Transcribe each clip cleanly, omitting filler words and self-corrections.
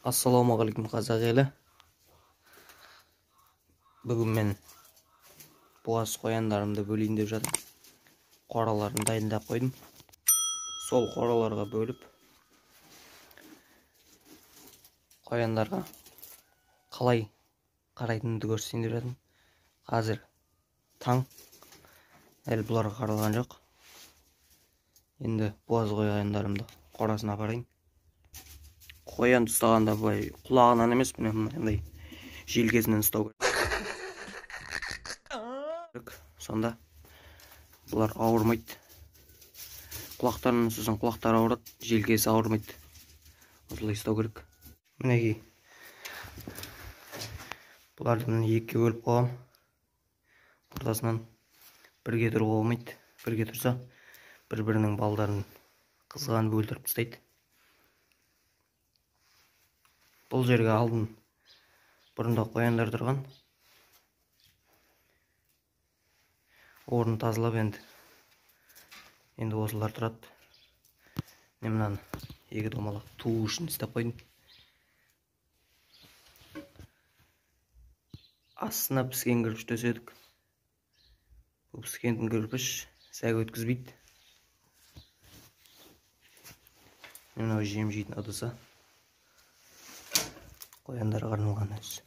Ассалаумағалейкум қазақ елі. Бүгін мен буаз қояндарымды бөлейін деп жатырмын. Қораларын дайындап қойдым. Сол қораларға бөліп қояндарға қалай қарайтынымды көрсетейін деп жатырмын. Қазір таң, әлі бұларға қаралған жоқ. Енді буаз қояндарымды қорасына апарайын. Қоянды ұстағанда былай құлағынан емес, мынандай желкесінен ұстау керек. Сонда бұлар ауырмайды. Құлақтарынан ұстасаң құлақтары ауырады, желкесі ауырмайды. Осылай ұстау керек. Мінекей, бұларды екіге бөліп қойғам. Ортасынан бірге тұруға болмайды. Бірге тұрса, бір-бірінің балдарын қызғанып өлтіріп тастайды. Бұл жерге алдын бұрында қояндар тұрған. Орнын тазалап енді осылар тұрады. Мен мынаны екі домалақ туу үшін істеп қойдым. Астына піскен кірпіш төседік. Бұл піскен кірпіш сәг өткізбейді. Мынау жем жейтін ыдысы. Қояндарға арналған өзі.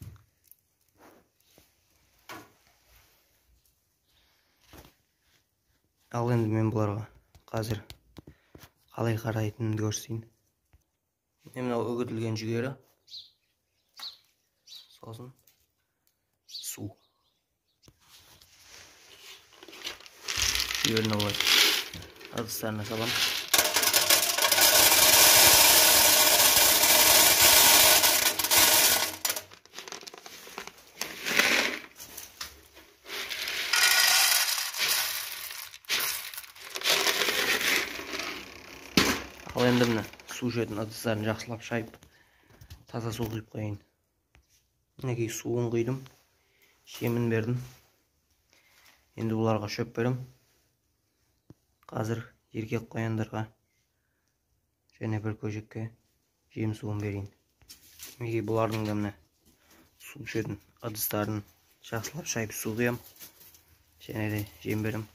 Ал енді мен бұларға қазір қалай қарайтынымды көрсетейін. Мен мынау үгітілген жүгері, сосын су. Жүгеріні олай ыдыстарына салам. Ал енді міне су ішетін ыдыстарын жақсылап шайып, таза су құйып қойайын. Мінекей суын құйдым, жемін бердім. Енді бұларға шөп берем. Қазір еркек қояндарға және бір көжекке жем суын берейін. Мінекей бұлардың да міне су ішетін ыдыстарын жақсылап шайып су құям, және де жем берем.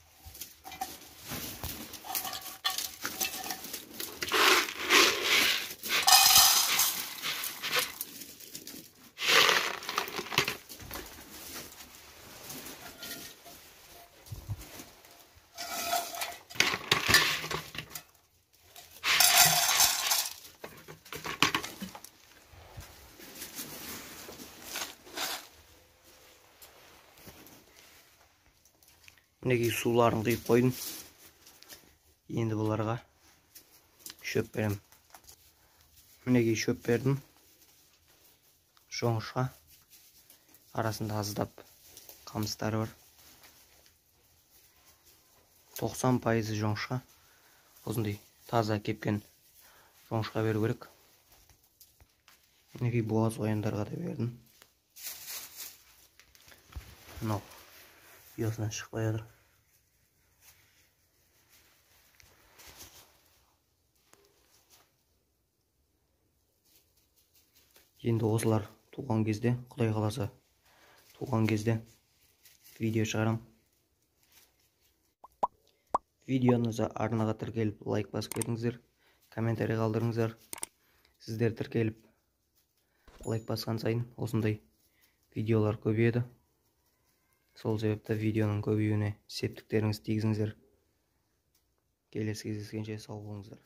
Мінекей суларын құйып қойдым. Енді бұларға шөп берем. Мінекей шөп бердім. Жоңышқа. Арасында аздап қамыстары бар. 90% жоңышқа. Осындай таза кепкен жоңышқа беру керек. Мінекей буаз қояндарға да бердім. Мынау ұясынан шықпай жатыр. Енді осылар туған кезде, Құдай қаласа туған кезде видео шығарам. Видеоңызға арнаға тіркеліп лайк басып кетіңіздер, комментарий қалдырыңыздар. Сіздер тіркеліп лайк басқан сайын осындай видеолар көбейеді. Сол себепті видеоның көбеюіне септіктеріңіз тигізіңіздер. Келесі кездескенше сау болыңыздар.